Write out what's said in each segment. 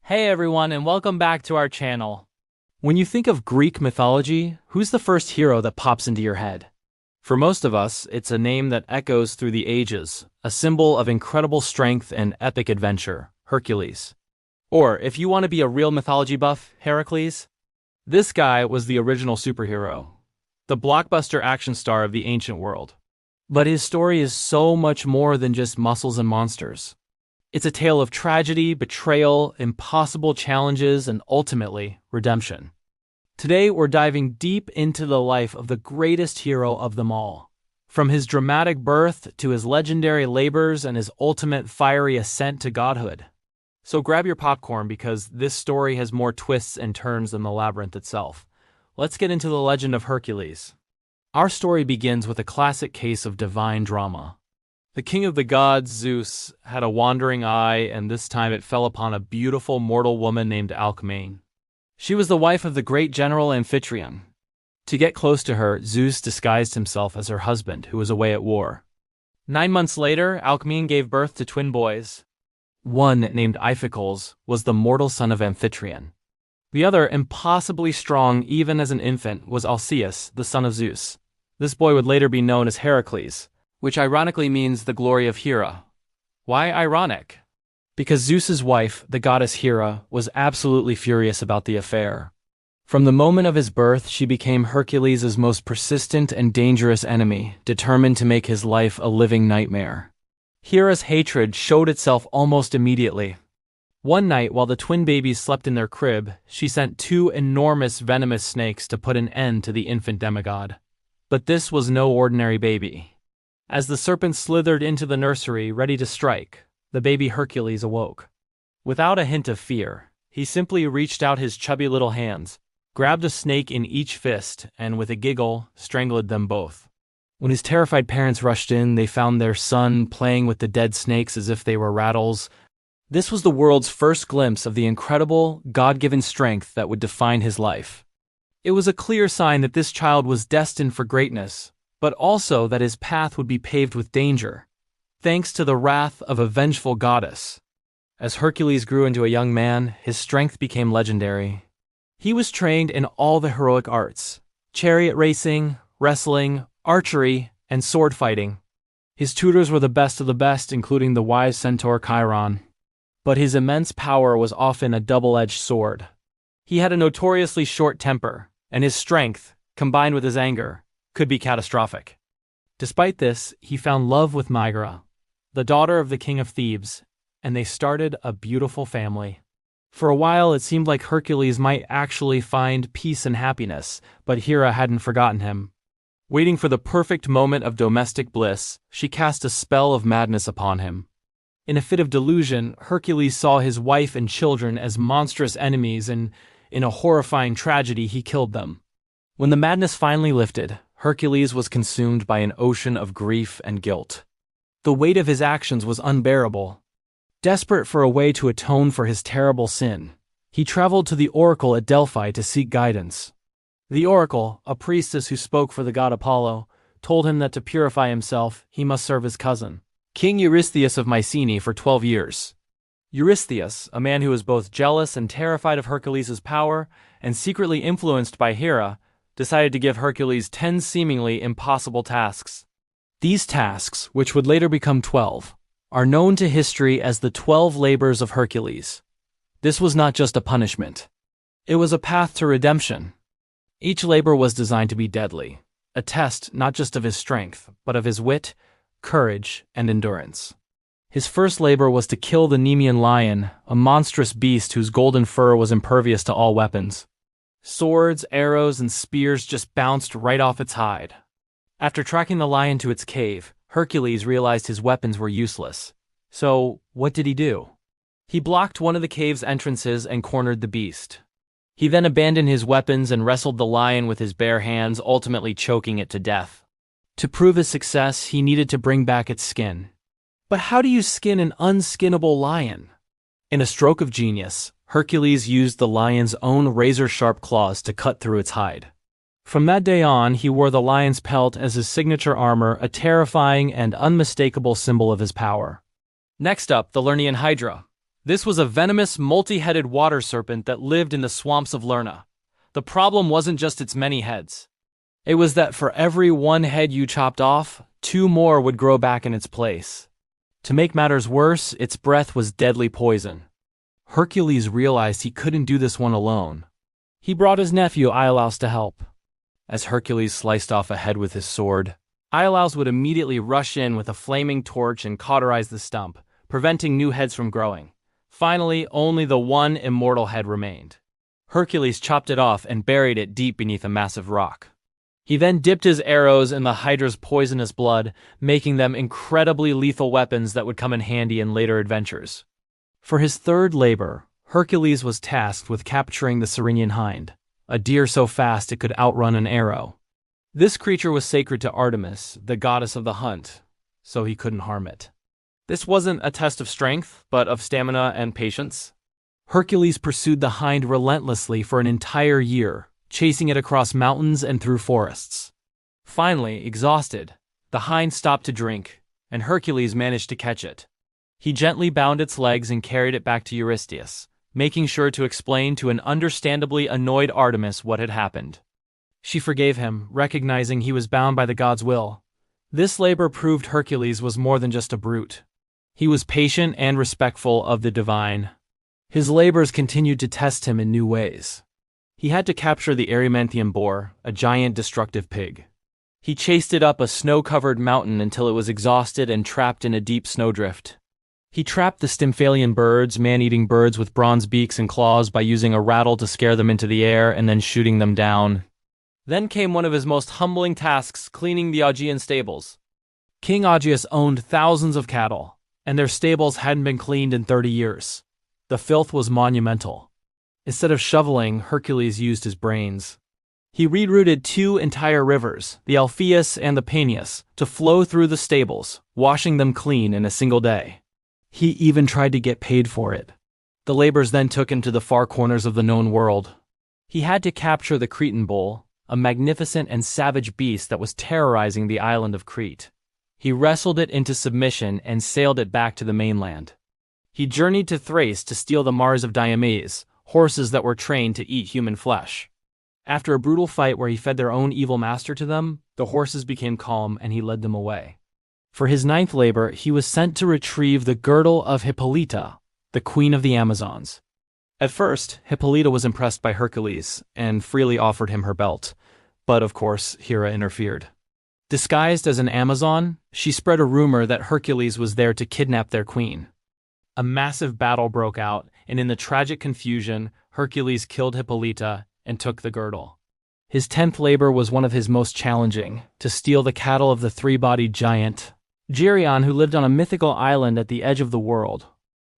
Hey everyone, and welcome back to our channel. When you think of Greek mythology, who's the first hero that pops into your head? For most of us, it's a name that echoes through the ages, a symbol of incredible strength and epic adventure, Hercules. Or, if you want to be a real mythology buff, Heracles? This guy was the original superhero, the blockbuster action star of the ancient world. But his story is so much more than just muscles and monsters. It's a tale of tragedy, betrayal, impossible challenges, and ultimately, redemption. Today, we're diving deep into the life of the greatest hero of them all. From his dramatic birth to his legendary labors and his ultimate fiery ascent to godhood. So grab your popcorn because this story has more twists and turns than the labyrinth itself. Let's get into the legend of Hercules. Our story begins with a classic case of divine drama. The king of the gods, Zeus, had a wandering eye, and this time it fell upon a beautiful mortal woman named Alcmene. She was the wife of the great general Amphitryon. To get close to her, Zeus disguised himself as her husband, who was away at war. 9 months later, Alcmene gave birth to twin boys. One, named Iphicles, was the mortal son of Amphitryon. The other, impossibly strong even as an infant, was Alcaeus, the son of Zeus. This boy would later be known as Heracles, which ironically means the glory of Hera. Why ironic? Because Zeus's wife, the goddess Hera, was absolutely furious about the affair. From the moment of his birth, she became Hercules' most persistent and dangerous enemy, determined to make his life a living nightmare. Hera's hatred showed itself almost immediately. One night, while the twin babies slept in their crib, she sent 2 enormous venomous snakes to put an end to the infant demigod. But this was no ordinary baby. As the serpent slithered into the nursery, ready to strike, the baby Hercules awoke. Without a hint of fear, he simply reached out his chubby little hands, grabbed a snake in each fist, and with a giggle, strangled them both. When his terrified parents rushed in, they found their son playing with the dead snakes as if they were rattles. This was the world's first glimpse of the incredible, God-given strength that would define his life. It was a clear sign that this child was destined for greatness, but also that his path would be paved with danger, thanks to the wrath of a vengeful goddess. As Hercules grew into a young man, his strength became legendary. He was trained in all the heroic arts: chariot racing, wrestling, archery, and sword fighting. His tutors were the best of the best, including the wise centaur Chiron. But his immense power was often a double-edged sword. He had a notoriously short temper, and his strength, combined with his anger, could be catastrophic. Despite this, he found love with Megaera, the daughter of the king of Thebes, and they started a beautiful family. For a while, it seemed like Hercules might actually find peace and happiness, but Hera hadn't forgotten him. Waiting for the perfect moment of domestic bliss, she cast a spell of madness upon him. In a fit of delusion, Hercules saw his wife and children as monstrous enemies, and in a horrifying tragedy, he killed them. When the madness finally lifted, Hercules was consumed by an ocean of grief and guilt. The weight of his actions was unbearable. Desperate for a way to atone for his terrible sin, he traveled to the oracle at Delphi to seek guidance. The oracle, a priestess who spoke for the god Apollo, told him that to purify himself, he must serve his cousin, King Eurystheus of Mycenae, for 12 years. Eurystheus, a man who was both jealous and terrified of Hercules' power and secretly influenced by Hera, decided to give Hercules 10 seemingly impossible tasks. These tasks, which would later become 12, are known to history as the 12 labors of Hercules. This was not just a punishment. It was a path to redemption. Each labor was designed to be deadly, a test not just of his strength, but of his wit, courage, and endurance. His first labor was to kill the Nemean lion, a monstrous beast whose golden fur was impervious to all weapons. Swords, arrows, and spears just bounced right off its hide. After tracking the lion to its cave, Hercules realized his weapons were useless. So, what did he do? He blocked one of the cave's entrances and cornered the beast. He then abandoned his weapons and wrestled the lion with his bare hands, ultimately choking it to death. To prove his success, he needed to bring back its skin. But how do you skin an unskinnable lion? In a stroke of genius, Hercules used the lion's own razor-sharp claws to cut through its hide. From that day on, he wore the lion's pelt as his signature armor, a terrifying and unmistakable symbol of his power. Next up, the Lernaean Hydra. This was a venomous, multi-headed water serpent that lived in the swamps of Lerna. The problem wasn't just its many heads. It was that for every one head you chopped off, two more would grow back in its place. To make matters worse, its breath was deadly poison. Hercules realized he couldn't do this one alone. He brought his nephew Iolaus to help. As Hercules sliced off a head with his sword, Iolaus would immediately rush in with a flaming torch and cauterize the stump, preventing new heads from growing. Finally, only the one immortal head remained. Hercules chopped it off and buried it deep beneath a massive rock. He then dipped his arrows in the Hydra's poisonous blood, making them incredibly lethal weapons that would come in handy in later adventures. For his third labor, Hercules was tasked with capturing the Ceryneian hind, a deer so fast it could outrun an arrow. This creature was sacred to Artemis, the goddess of the hunt, so he couldn't harm it. This wasn't a test of strength, but of stamina and patience. Hercules pursued the hind relentlessly for an entire year, chasing it across mountains and through forests. Finally, exhausted, the hind stopped to drink, and Hercules managed to catch it. He gently bound its legs and carried it back to Eurystheus, making sure to explain to an understandably annoyed Artemis what had happened. She forgave him, recognizing he was bound by the god's will. This labor proved Hercules was more than just a brute. He was patient and respectful of the divine. His labors continued to test him in new ways. He had to capture the Erymanthian boar, a giant destructive pig. He chased it up a snow-covered mountain until it was exhausted and trapped in a deep snowdrift. He trapped the Stymphalian birds, man-eating birds with bronze beaks and claws, by using a rattle to scare them into the air and then shooting them down. Then came one of his most humbling tasks, cleaning the Augean stables. King Augeas owned thousands of cattle, and their stables hadn't been cleaned in 30 years. The filth was monumental. Instead of shoveling, Hercules used his brains. He rerouted two entire rivers, the Alpheus and the Peneus, to flow through the stables, washing them clean in a single day. He even tried to get paid for it. The labors then took him to the far corners of the known world. He had to capture the Cretan bull, a magnificent and savage beast that was terrorizing the island of Crete. He wrestled it into submission and sailed it back to the mainland. He journeyed to Thrace to steal the Mars of Diomedes, horses that were trained to eat human flesh. After a brutal fight where he fed their own evil master to them, the horses became calm and he led them away. For his ninth labor, he was sent to retrieve the girdle of Hippolyta, the queen of the Amazons. At first, Hippolyta was impressed by Hercules and freely offered him her belt, but of course, Hera interfered. Disguised as an Amazon, she spread a rumor that Hercules was there to kidnap their queen. A massive battle broke out, and in the tragic confusion, Hercules killed Hippolyta and took the girdle. His 10th labor was one of his most challenging, to steal the cattle of the three-bodied giant, Geryon, who lived on a mythical island at the edge of the world.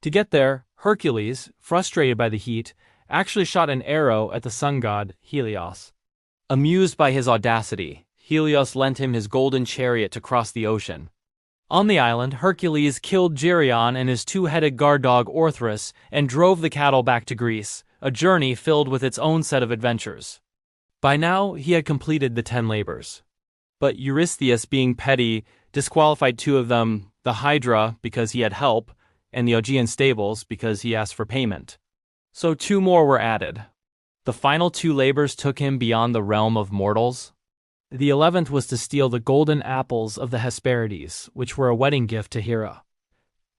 To get there, Hercules, frustrated by the heat, actually shot an arrow at the sun god, Helios. Amused by his audacity, Helios lent him his golden chariot to cross the ocean. On the island, Hercules killed Geryon and his two-headed guard dog Orthrus and drove the cattle back to Greece, a journey filled with its own set of adventures. By now, he had completed the 10 labors. But Eurystheus, being petty, disqualified 2 of them, the Hydra because he had help, and the Augean stables because he asked for payment. So 2 more were added. The final 2 labors took him beyond the realm of mortals. The 11th was to steal the golden apples of the Hesperides, which were a wedding gift to Hera.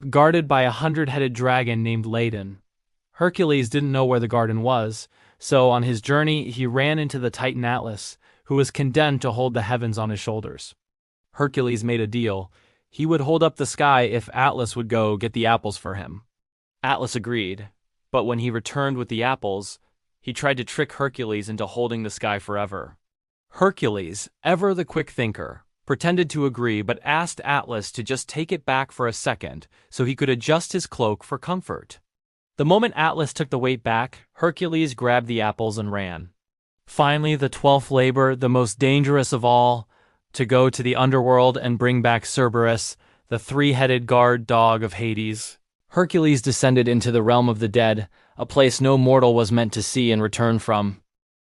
Guarded by a 100-headed dragon named Ladon, Hercules didn't know where the garden was, so on his journey he ran into the Titan Atlas, who was condemned to hold the heavens on his shoulders. Hercules made a deal. He would hold up the sky if Atlas would go get the apples for him. Atlas agreed, but when he returned with the apples, he tried to trick Hercules into holding the sky forever. Hercules, ever the quick thinker, pretended to agree but asked Atlas to just take it back for a second so he could adjust his cloak for comfort. The moment Atlas took the weight back, Hercules grabbed the apples and ran. Finally, the 12th labor, the most dangerous of all, to go to the underworld and bring back Cerberus, the 3-headed guard dog of Hades. Hercules descended into the realm of the dead, a place no mortal was meant to see and return from.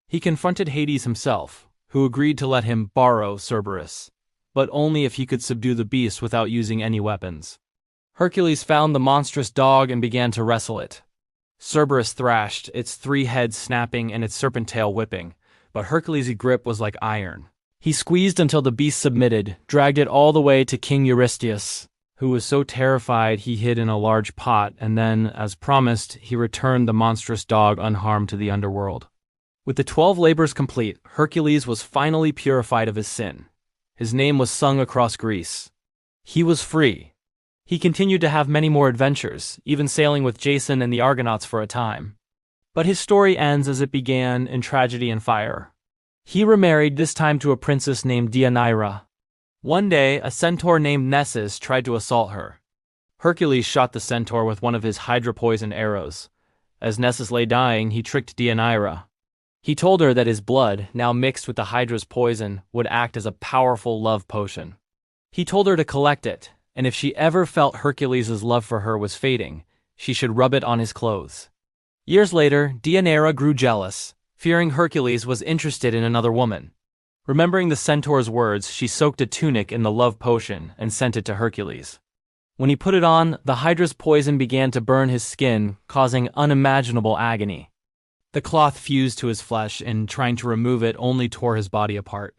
He confronted Hades himself, who agreed to let him borrow Cerberus, but only if he could subdue the beast without using any weapons. Hercules found the monstrous dog and began to wrestle it. Cerberus thrashed, its 3 heads snapping and its serpent tail whipping, but Hercules' grip was like iron. He squeezed until the beast submitted, dragged it all the way to King Eurystheus, who was so terrified he hid in a large pot, and then, as promised, he returned the monstrous dog unharmed to the underworld. With the 12 labors complete, Hercules was finally purified of his sin. His name was sung across Greece. He was free. He continued to have many more adventures, even sailing with Jason and the Argonauts for a time. But his story ends as it began, in tragedy and fire. He remarried, this time to a princess named Deianira. One day, a centaur named Nessus tried to assault her. Hercules shot the centaur with one of his hydra-poisoned arrows. As Nessus lay dying, he tricked Deianira. He told her that his blood, now mixed with the hydra's poison, would act as a powerful love potion. He told her to collect it, and if she ever felt Hercules' love for her was fading, she should rub it on his clothes. Years later, Deianira grew jealous, fearing Hercules was interested in another woman. Remembering the centaur's words, she soaked a tunic in the love potion and sent it to Hercules. When he put it on, the hydra's poison began to burn his skin, causing unimaginable agony. The cloth fused to his flesh, and trying to remove it only tore his body apart.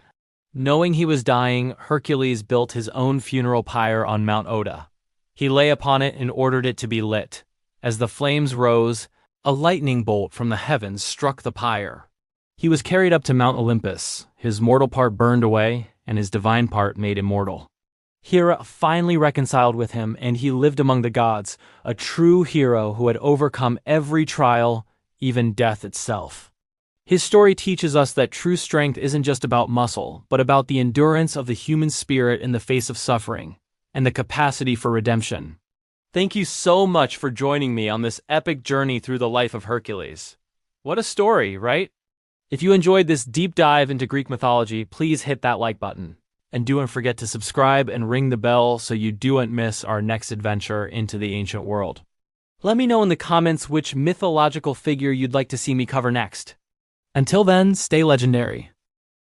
Knowing he was dying, Hercules built his own funeral pyre on Mount Oda. He lay upon it and ordered it to be lit. As the flames rose, a lightning bolt from the heavens struck the pyre. He was carried up to Mount Olympus, his mortal part burned away, and his divine part made immortal. Hera finally reconciled with him, and he lived among the gods, a true hero who had overcome every trial, even death itself. His story teaches us that true strength isn't just about muscle, but about the endurance of the human spirit in the face of suffering, and the capacity for redemption. Thank you so much for joining me on this epic journey through the life of Hercules. What a story, right? If you enjoyed this deep dive into Greek mythology, please hit that like button. And don't forget to subscribe and ring the bell so you don't miss our next adventure into the ancient world. Let me know in the comments which mythological figure you'd like to see me cover next. Until then, stay legendary.